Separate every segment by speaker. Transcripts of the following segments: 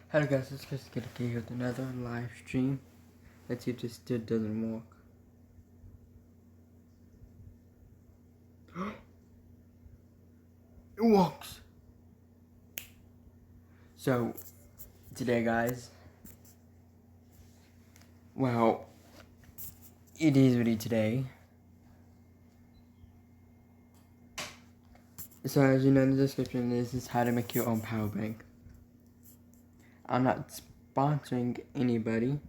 Speaker 1: Hello guys, it's Chris Kitty here with another live stream. Let's see if this still doesn't work. It works! So, today guys, well, it is really today. So as you know in the description, this is how to make your own power bank. I'm not sponsoring anybody.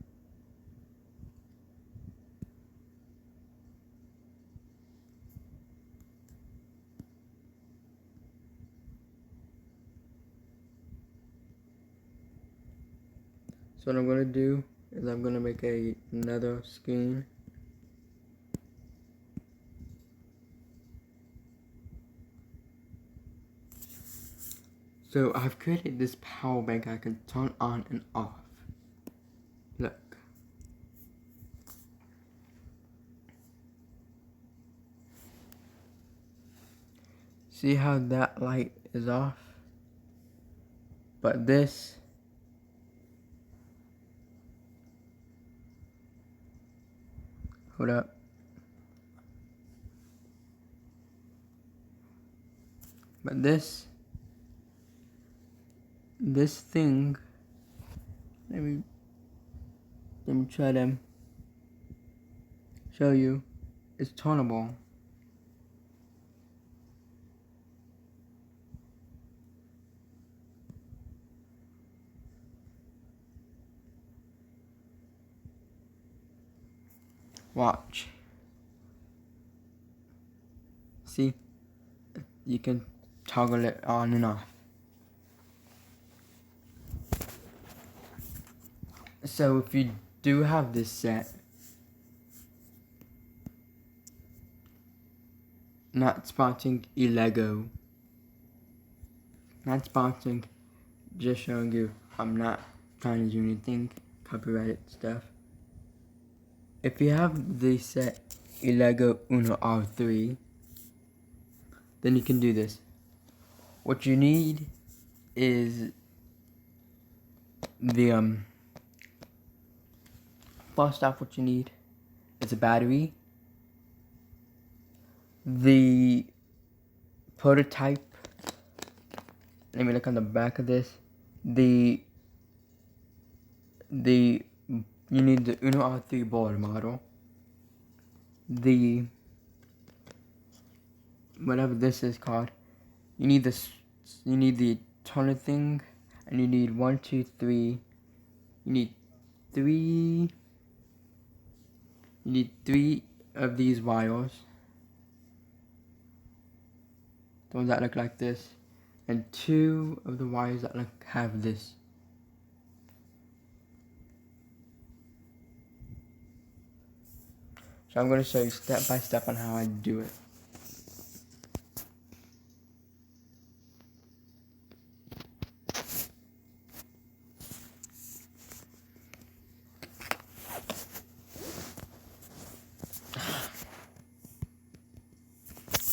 Speaker 1: So what I'm going to do is I'm going to make another screen. So I've created this power bank I can turn on and off. Look. See how that light is off? But this, hold up. But this thing, let me try to show you, it's turnable. Watch. See? You can toggle it on and off. So if you do have this set, not sponsoring Lego, not sponsoring, just showing you I'm not trying to do anything copyrighted stuff. If you have the set Lego Uno R3, then you can do this. What you need is the first off, what you need is a battery, the prototype. Let me look on the back of this. You need the Uno R3 board model. The whatever this is called. You need this. You need the toner thing, and you need 1, 2, 3. You need 3. You need 3 of these wires. The ones that look like this, and 2 of the wires that have this. So I'm going to show you step by step on how I do it.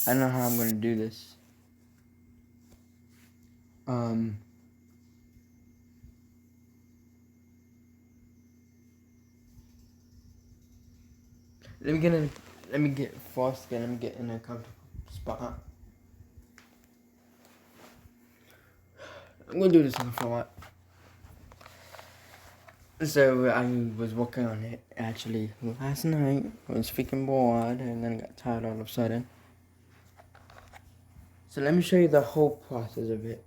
Speaker 1: I don't know how I'm going to do this. Let me get first again. Let me get in a comfortable spot. I'm gonna do this one for what? So I was working on it actually last night. I was freaking bored and then I got tired all of a sudden. So let me show you the whole process of it.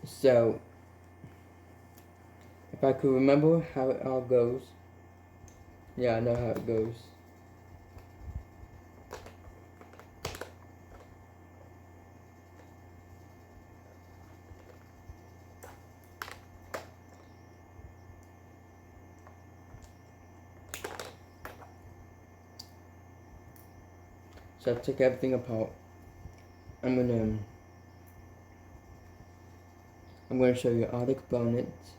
Speaker 1: So if I could remember how it all goes. Yeah, I know how it goes. So I took everything apart. I'm gonna show you all the components,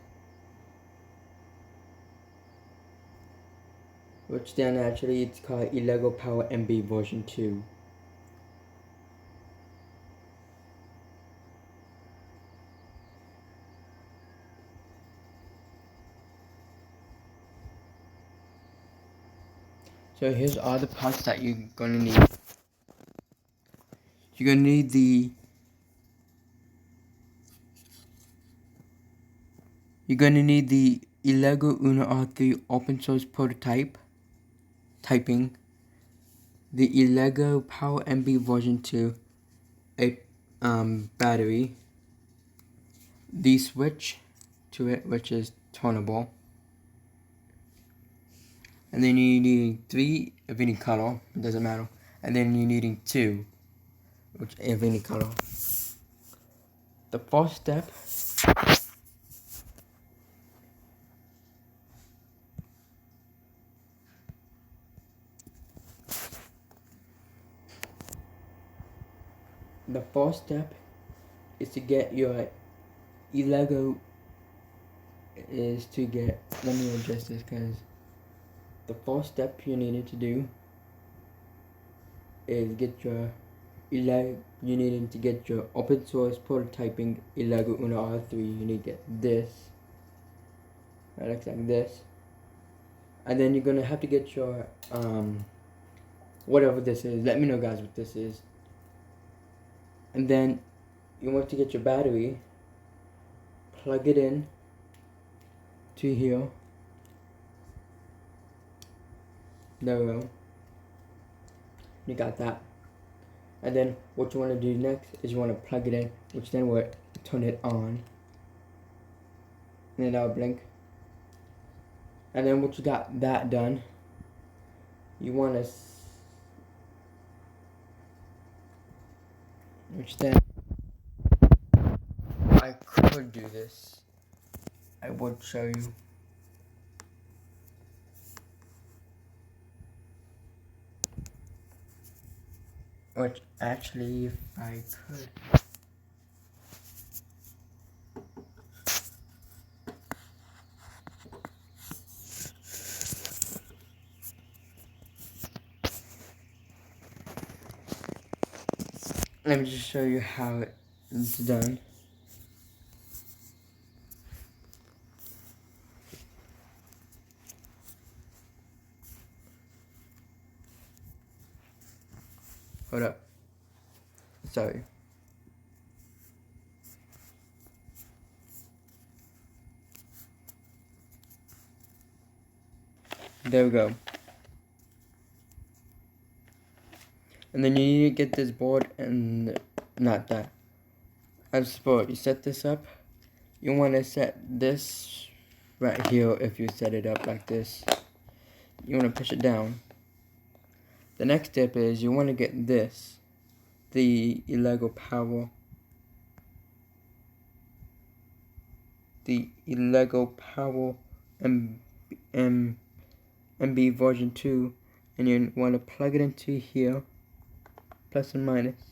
Speaker 1: which then actually it's called Lego Power MB version 2. So here's all the parts that you're gonna need. You're gonna need the Elego Uno R3 open source prototype typing, the Elego Power MB version 2 a battery, the switch to it, which is turnable, and then you're needing 3 of any color, it doesn't matter, and then you're needing 2 which of any color. The first step is to get your Elego let me adjust this, because the first step you needed to do is you needed to get your open source prototyping Elego Uno R3. You need to get this. It looks like this. And then you're gonna have to get your whatever this is. Let me know, guys, what this is. And then you want to get your battery, plug it in to here. There we go. You got that. And then what you want to do next is you want to plug it in, which then will turn it on. And then that'll blink. And then once you got that done, you want to, which then, I could do this. I would show you. Which actually, if I could. Let me just show you how it's done. Hold up. Sorry. There we go. And then you need to get this board and not that. As for you set this up, you want to set this right here. If you set it up like this, you want to push it down. The next step is you want to get this, the Elego Power, MB version 2, and you want to plug it into here, plus and minus.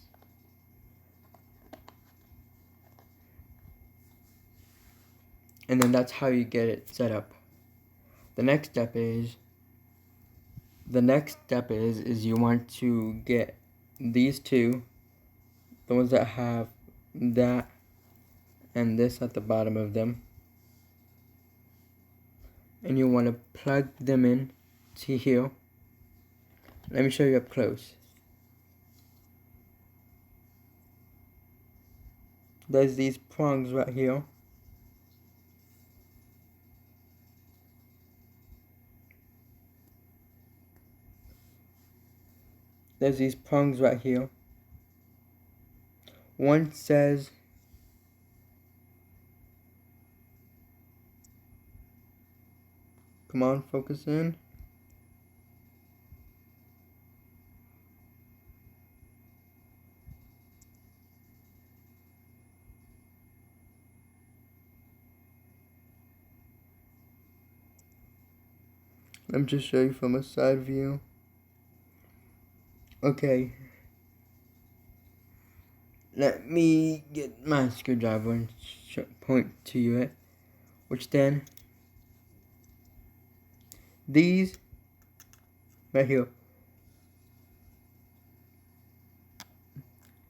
Speaker 1: And then that's how you get it set up. The next step is you want to get these two, the ones that have that and this at the bottom of them, and you want to plug them in to here. Let me show you up close. There's these prongs right here. There's these prongs right here. One says come on, focus in. Let me just show you from a side view. Okay. Let me get my screwdriver and point to you it. Which then, these right here,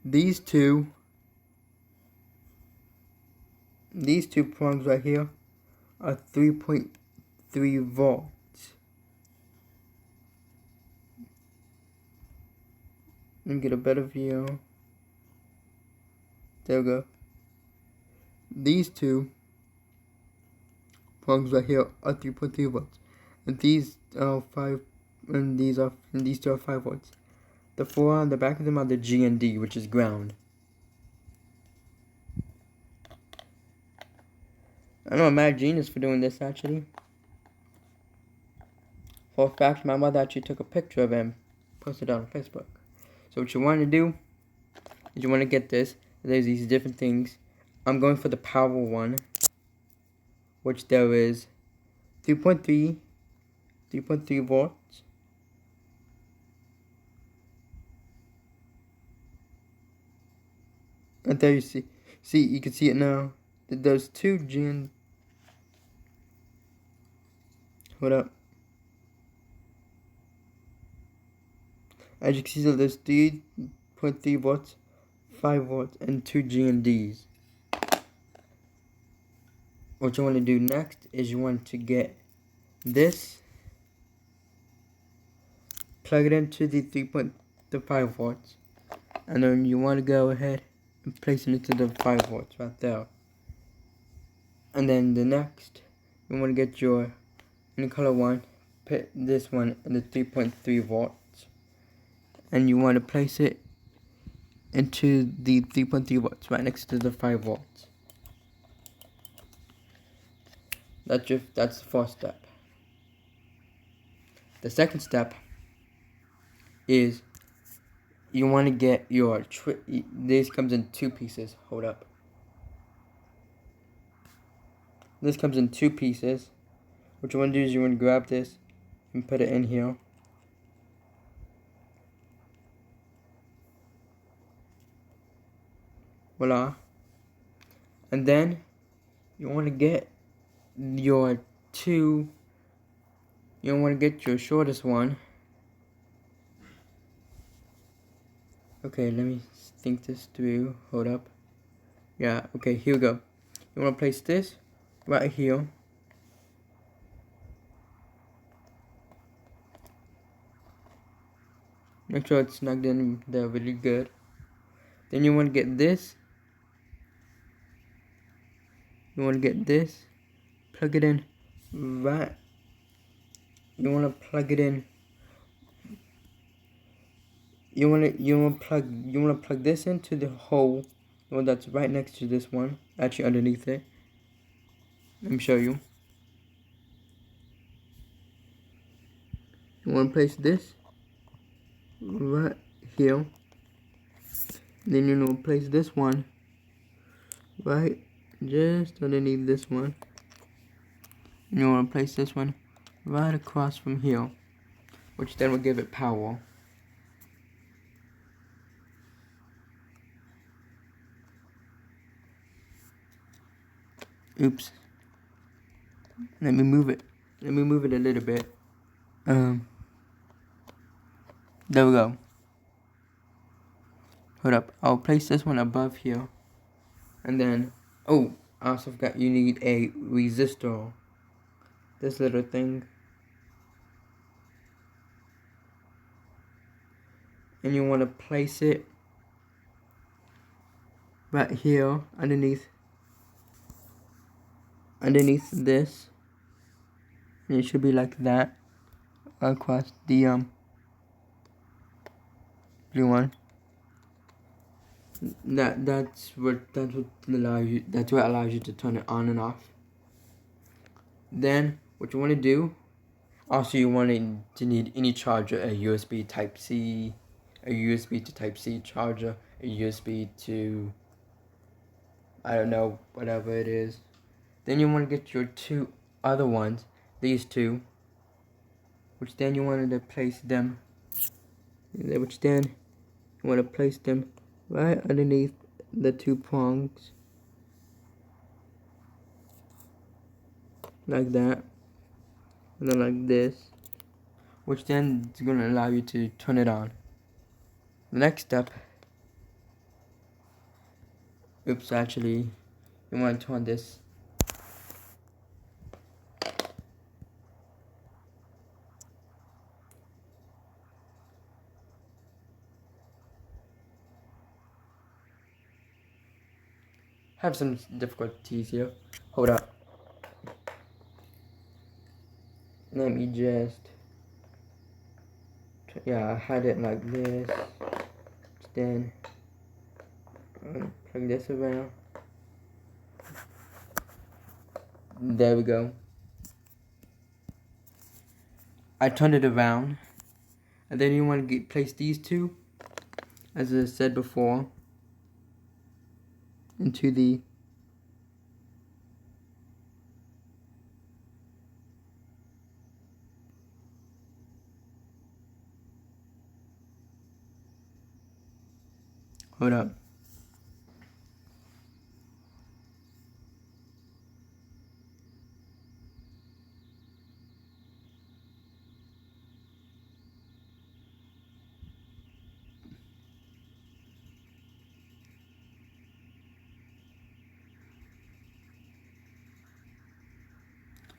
Speaker 1: these two prongs right here are 3.3 volts. and get a better view. There we go. These two prongs right here are 3.3 volts, and these are 5, and these two are 5 volts. The four on the back of them are the G and D, which is ground. I know I'm mad genius for doing this actually. For a fact, my mother actually took a picture of him, posted it on Facebook. So what you want to do is you want to get this. There's these different things. I'm going for the power one, which there is 3.3 volts. And there you see, you can see it now. There's two G. Hold up. As you can see, so there's 3.3 volts, 5 volts, and 2 G and Ds. What you want to do next is you want to get this, plug it into the 3.5 volts, and then you want to go ahead and place it into the 5 volts right there. And then the next, you want to get your any color one, put this one in the 3.3 volts, and you want to place it into the 3.3 volts right next to the 5 volts. That's the first step. The second step is you want to get your this comes in two pieces. Hold up. This comes in two pieces. What you want to do is you want to grab this and put it in here. Voila. And then you want to get your shortest one. Okay, let me think this through. Hold up. Yeah, okay, here we go. You want to place this right here. Make sure it's snugged in there really good. Then you want to get this. You want to get this. Plug it in right. You want to plug it in. You want to plug this into the hole, the one that's right next to this one, actually underneath it. Let me show you. You want to place this right here. Then you want to place this one right just underneath this one. And you want to place this one right across from here, which then will give it power. Oops. Let me move it. Let me move it a little bit. There we go. Hold up. I'll place this one above here. And then, oh, I also forgot you need a resistor. This little thing. And you want to place it right here underneath this. And it should be like that across the blue one. That's what allows you to turn it on and off. Then what you want to do, also you want to need any charger, a USB Type C, a USB to Type C charger, a USB to, I don't know, whatever it is. Then you want to get your two other ones, these two, which then you wanted to place them, right underneath the two prongs, like that, and then like this, which then is going to allow you to turn it on. The next step, actually, you want to turn this. have some difficulties here. Hold up. Let me just, yeah, I had it like this. Then plug this around. There we go. I turned it around, and then you want to place these two, as I said before, into the hold up.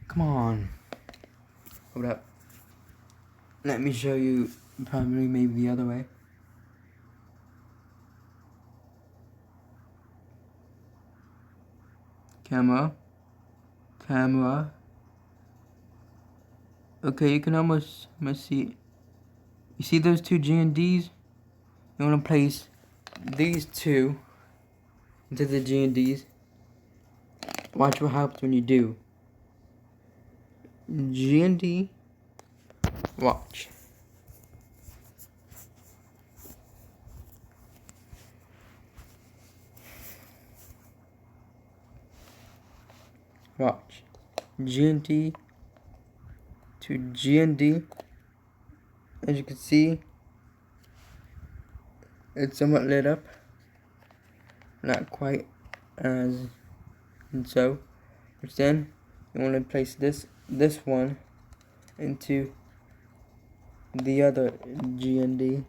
Speaker 1: Come on. Hold up. Let me show you, probably maybe the other way. Camera. Camera. Okay, you can almost see. You see those two G&Ds? You want to place these two into the G&Ds. Watch what happens when you do. G&D. Watch. Watch. G&D to G&D. As you can see, it's somewhat lit up. Not quite as so. Which then you want to place this one into the other G&D.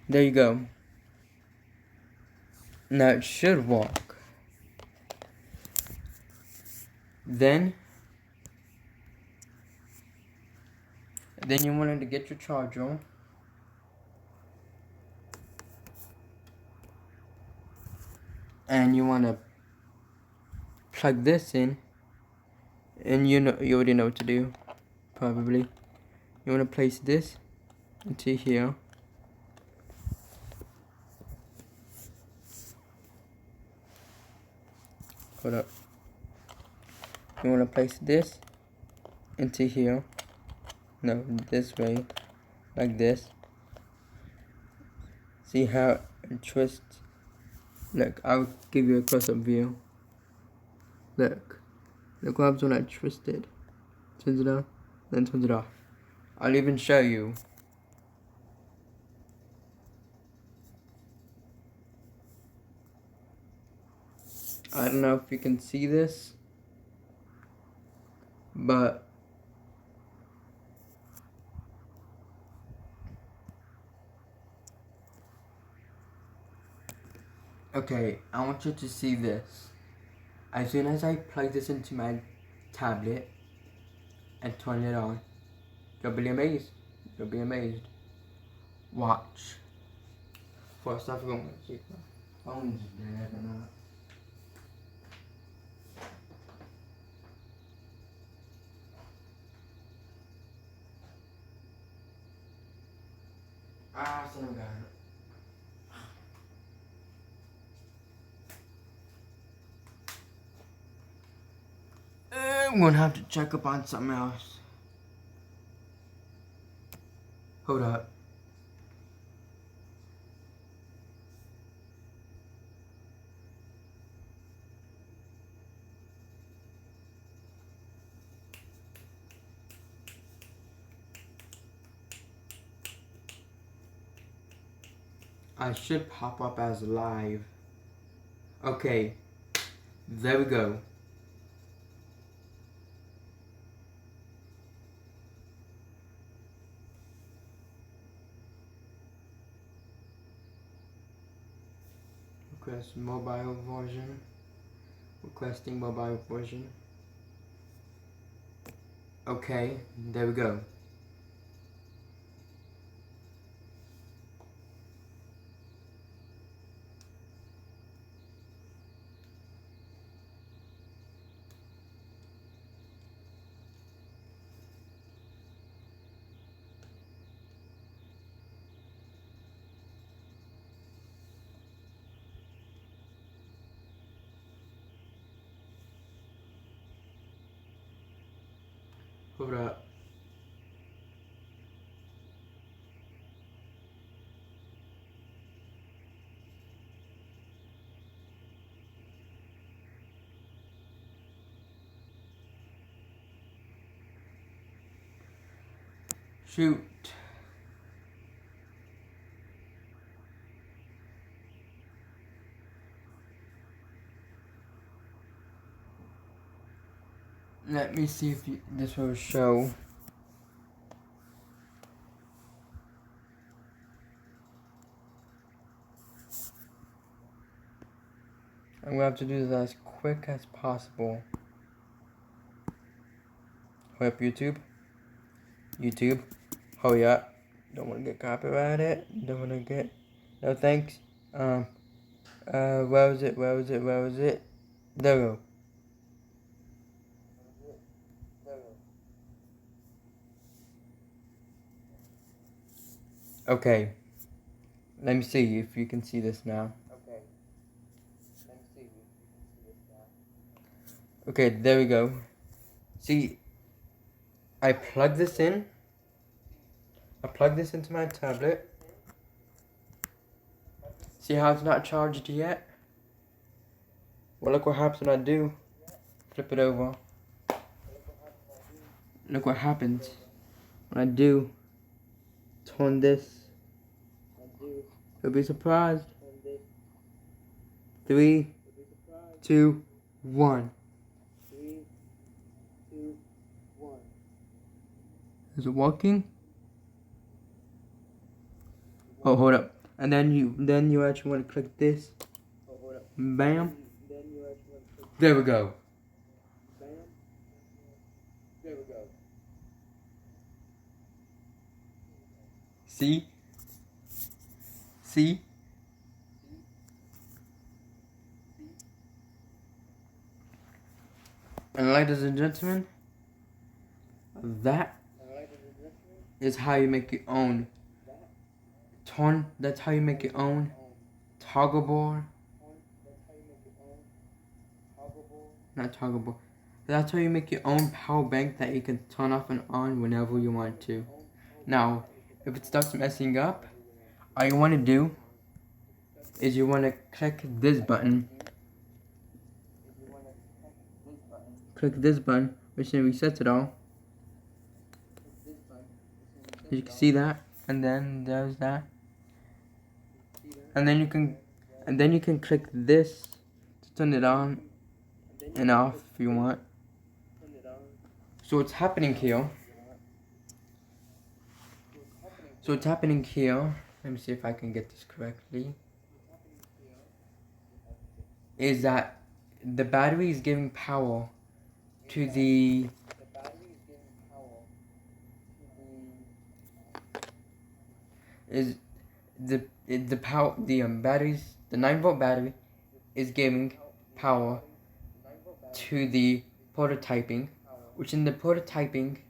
Speaker 1: There you go. Now it should work. Then you wanted to get your charger. And you want to plug this in. And you already know what to do, probably. You want to place this into here. Hold up. You want to place this into here. No, this way, like this. See how it twists? Look, I'll give you a close-up view. Look what happens when I twist it. Turns it on, then turns it off. I'll even show you. I don't know if you can see this, but okay, I want you to see this. As soon as I plug this into my tablet and turn it on, you'll be amazed. You'll be amazed. Watch. First off, I'm going to keep my phone's dead or not. Ah, son of a gun. I'm gonna have to check up on something else. Hold up. I should pop up as live. Okay, there we go. Request mobile version. Requesting mobile version. Okay, there we go. Hold up. Shoot. Let me see if this will show. I'm gonna have to do this as quick as possible. Hurry up, YouTube. YouTube. Hurry up. Don't wanna get copyrighted. Don't wanna get. No thanks. Where was it? Where was it? Where was it? There we go. Okay. Let me see if you can see this now. Okay, there we go. See, I plug this in. I plug this into my tablet. See how it's not charged yet? Well, look what happens when I do. Flip it over. Look what happens when I do turn this. You'll be surprised. 3, 2, 1. Is it working? Oh, hold up. And then you actually want to click this. Bam. There we go. See? See? And ladies and gentlemen, that is how you make your own turn. That's how you make your own toggle board. Not toggle board. That's how you make your own power bank that you can turn off and on whenever you want to. Now, if it starts messing up, all you want to do is you want to click this button. Click this button, which then resets it all. You can see that, and then there's that, and then you can click this to turn it on and off if you want. So what's happening here? Let me see if I can get this correctly. Is that the battery is giving power to the batteries. The 9-volt battery is giving power to the prototyping, which in the prototyping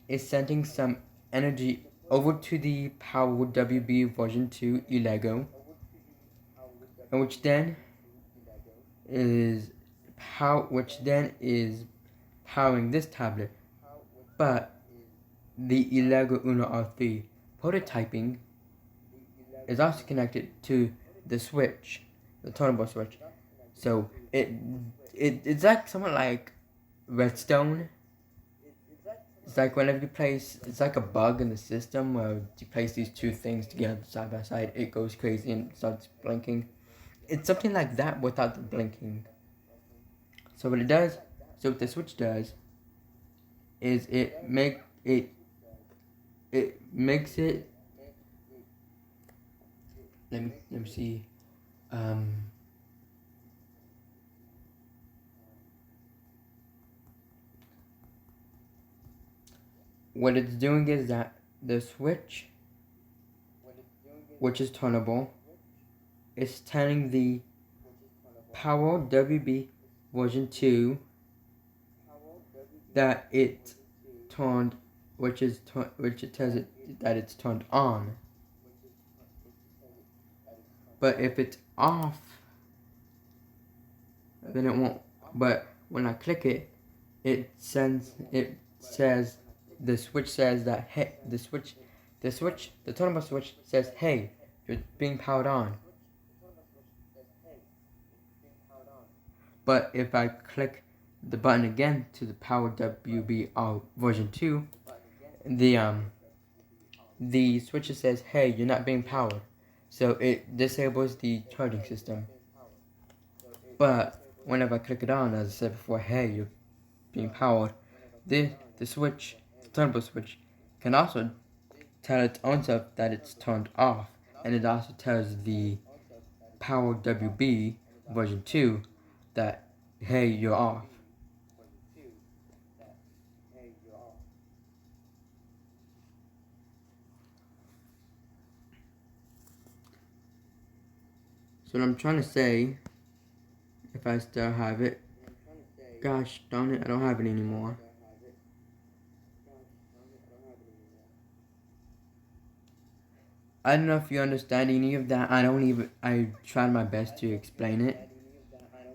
Speaker 1: is sending some energy over to the Power WB version 2 eLego, and which then is powering this tablet. But the eLego Uno R3 prototyping is also connected to the switch, the turntable switch. So it's like somewhat like Redstone. It's like whenever you place, it's like a bug in the system where you place these two things together side by side, it goes crazy and starts blinking. It's something like that without the blinking. So what the switch does is it makes it. Let me see. what it's doing is that the switch, which is turnable, is telling the Power WB version 2 that it turned, which it tells it that it's turned on. But if it's off, then it won't. But when I click it, it says the switch says that, hey, the turnable switch says, hey, you're being powered on. But if I click the button again to the Power WB version 2, the switch says, hey, you're not being powered. So it disables the charging system. But whenever I click it on, as I said before, hey, you're being powered, the turnable switch, can also tell its own self that it's turned off, and it also tells the Power WB version 2 that, hey, you're off. So what I'm trying to say, if I still have it, gosh darn it, I don't have it anymore. I don't know if you understand any of that. I tried my best to explain it.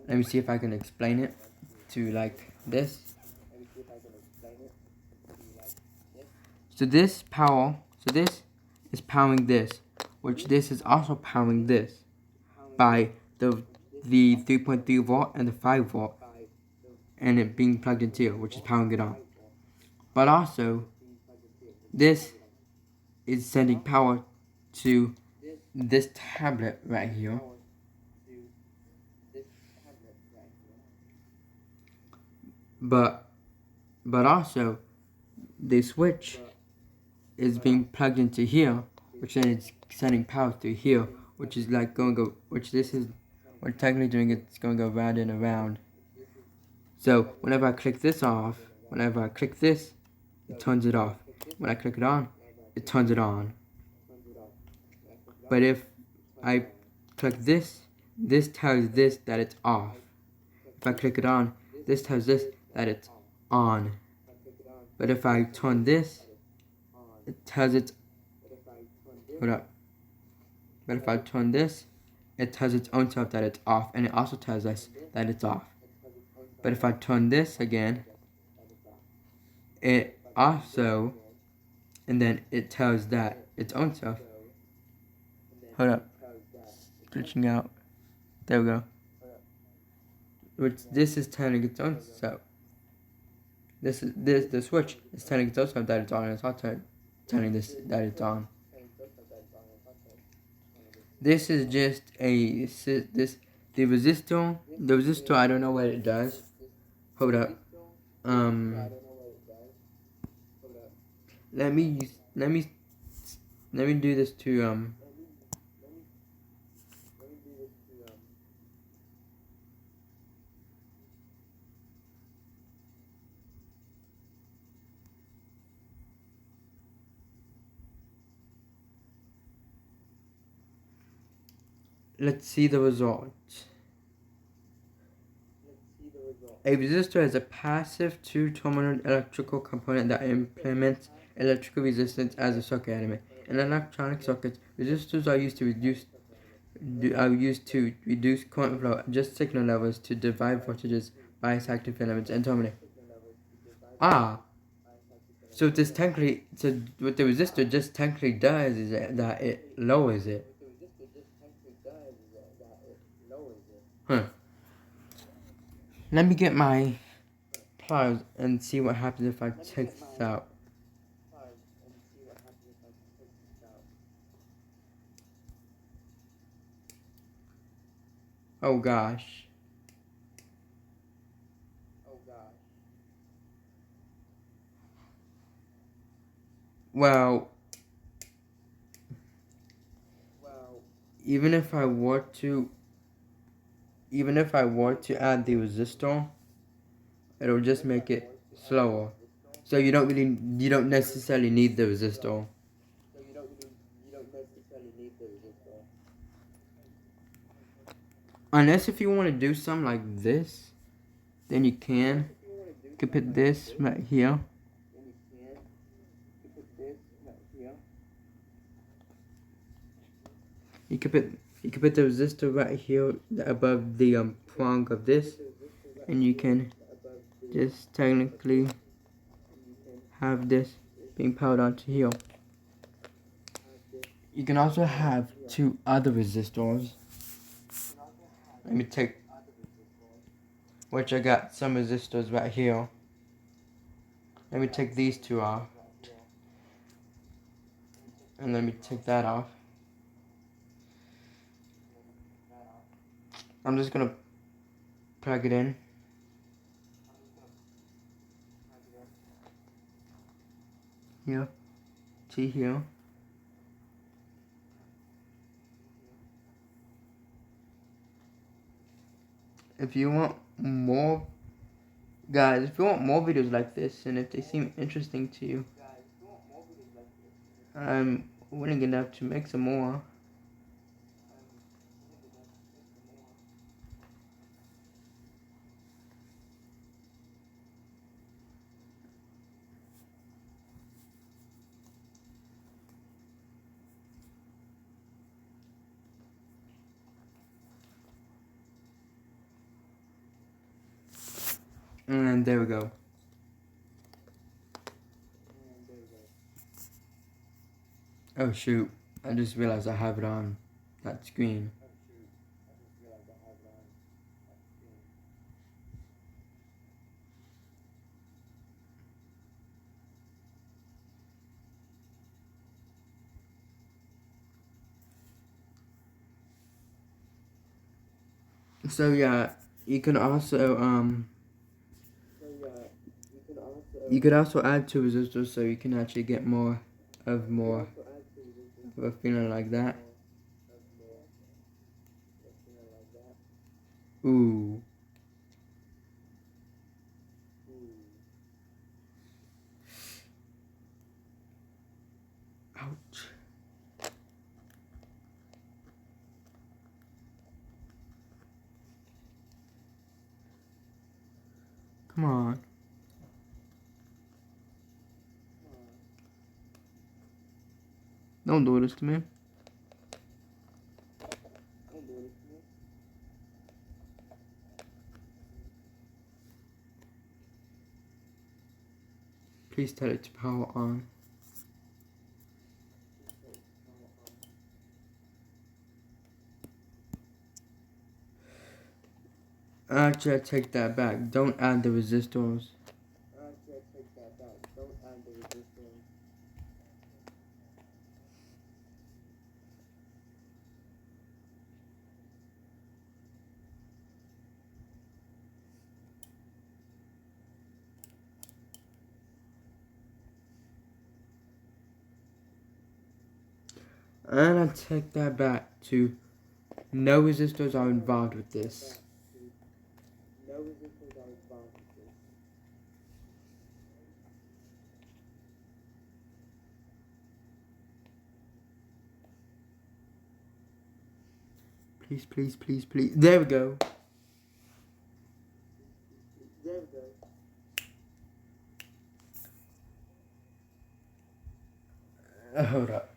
Speaker 1: Let me see if I can explain it to like this. So this is powering this, which this is also powering this by the 3.3 volt and the 5 volt, and it being plugged into here, which is powering it on. But also, this is sending power to this tablet right here. But also, the switch is being plugged into here, which then it's sending power through here, which is like what technically doing, it's going to go round and around. So whenever I click this off, whenever I click this, it turns it off. When I click it on, it turns it on. But if I click this tells this that it's off. If I click it on, this tells this that it's on. But if I turn this, it tells it, hold up. But if I turn this, it tells its own self that it's off, and it also tells us that it's off. But if I turn this again, it also, and then it tells that its own self. Hold up. Glitching out. There we go. Which this is telling its own self. The switch is telling its own self that it's on, and it's also telling this that it's on. This is just the resistor, I don't know what it does. Hold up. Let me do this to let's see the result. A resistor is a passive two-terminal electrical component that implements electrical resistance as a circuit element. In electronic circuits, resistors are used to reduce current flow, adjust signal levels, to divide voltages, bias active elements, and terminate. So what the resistor just technically does is that it lowers it. Let me get my pliers and see what happens if I take this out. Oh gosh. Well, even if I were to add the resistor, it'll just make it slower. So you don't necessarily need the resistor. Unless if you want to do something like this, then you can. You can put this right here. You can put the resistor right here above the prong of this, and you can just technically have this being powered onto here. You can also have two other resistors. Let me take, which I got some resistors right here. Let me take these two off. And let me take that off. I'm just gonna plug it in. Here. See here. If you want more, guys, if you want more videos like this, and if they seem interesting to you, I'm willing enough to make some more. And there we go. Oh shoot, I just realized I have it on that screen. So yeah, you can also you could also add two resistors, so you can actually get more of a feeling like that. Ooh. Ouch. Come on. Don't do this to me. Please tell it to power on. Actually, I take that back. Don't add the resistors. And I take that back to no resistors are involved with this. Please, please, please, please. There we go. Hold up.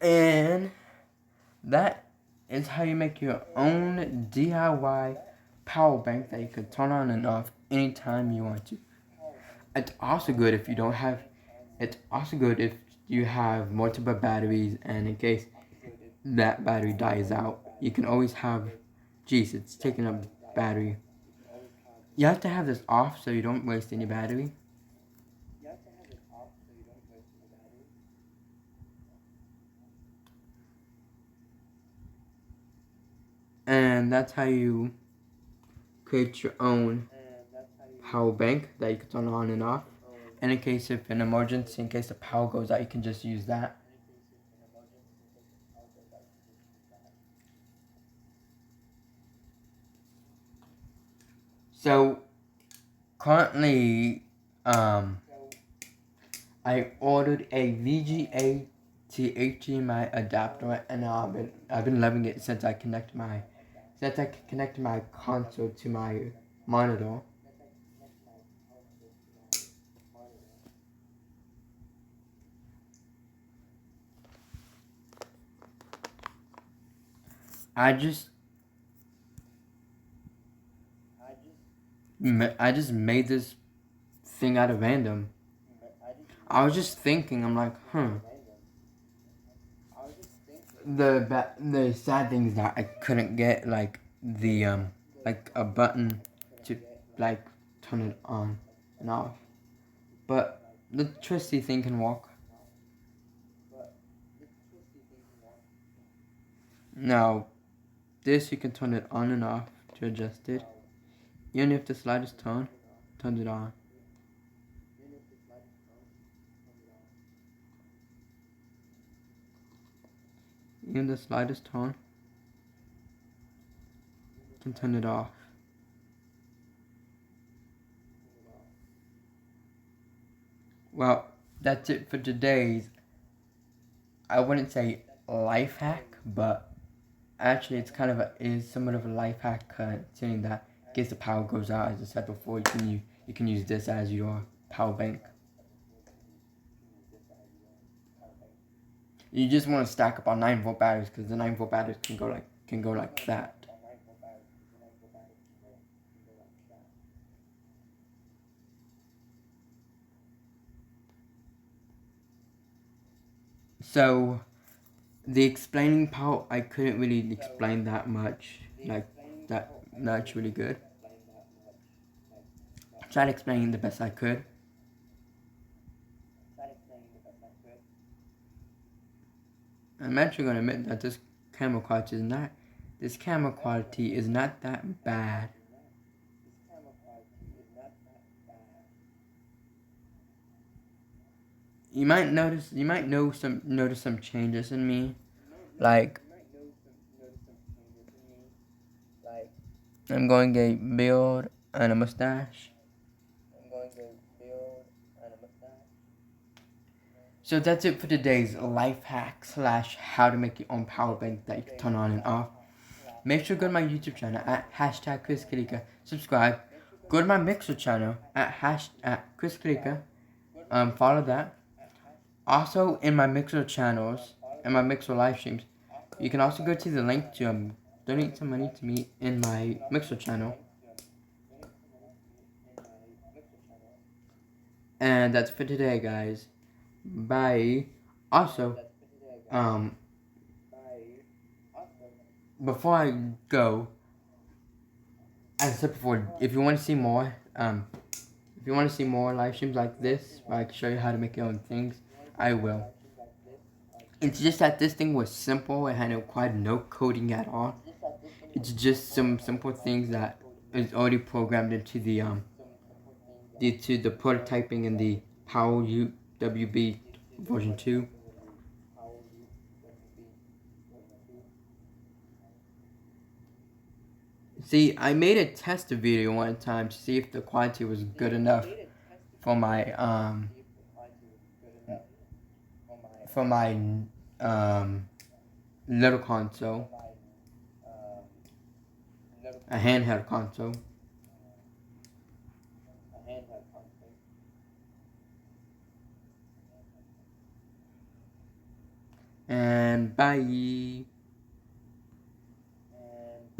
Speaker 1: And that is how you make your own DIY power bank that you can turn on and off anytime you want to. It's also good if you don't have, it's also good if you have multiple batteries, and in case that battery dies out, you can always have, geez, it's taking up battery. You have to have this off so you don't waste any battery. And that's how you create your own power bank that you can turn on and off. And in case of an emergency, in case the power goes out, you can just use that. So currently, I ordered a VGA to HDMI adapter, and I've been loving it since I connected my console to my monitor. I just made this thing out of random. I was just thinking, I'm like, the sad thing is that I couldn't get like like a button to like turn it on and off. But the twisty thing can work. Now, this you can turn it on and off to adjust it. Even if the slide is turned, turns it on. Even the slide is turned, you can turn it off. Well, that's it for today's, I wouldn't say life hack, but actually it's kind of is somewhat of a life hack, saying that in case the power goes out, as I said before, you can use this as your power bank. You just want to stack up on 9-volt batteries, because the 9-volt batteries can go like that. So the explaining part, I couldn't really explain that much, like that's really good. I tried explaining the best I could. I'm actually gonna admit that this camera quality is not that bad. You might notice some changes in me, like I'm going a beard and a mustache. So that's it for today's life hack / how to make your own power bank that you can turn on and off. Make sure to go to my YouTube channel at #ChrisKalika. Subscribe. Go to my Mixer channel at @ChrisKalika. Follow that. Also, in my Mixer channels and my Mixer live streams, you can also go to the link to donate some money to me in my Mixer channel. And that's for today, guys. Bye. Also, before I go, as I said before, if you want to see more, live streams like this, where I can show you how to make your own things, I will. It's just that this thing was simple. It had required no coding at all. It's just some simple things that is already programmed into the prototyping in the Power UWB version 2. See, I made a test video one time to see if the quality was good enough for my little console, a handheld console. And bye.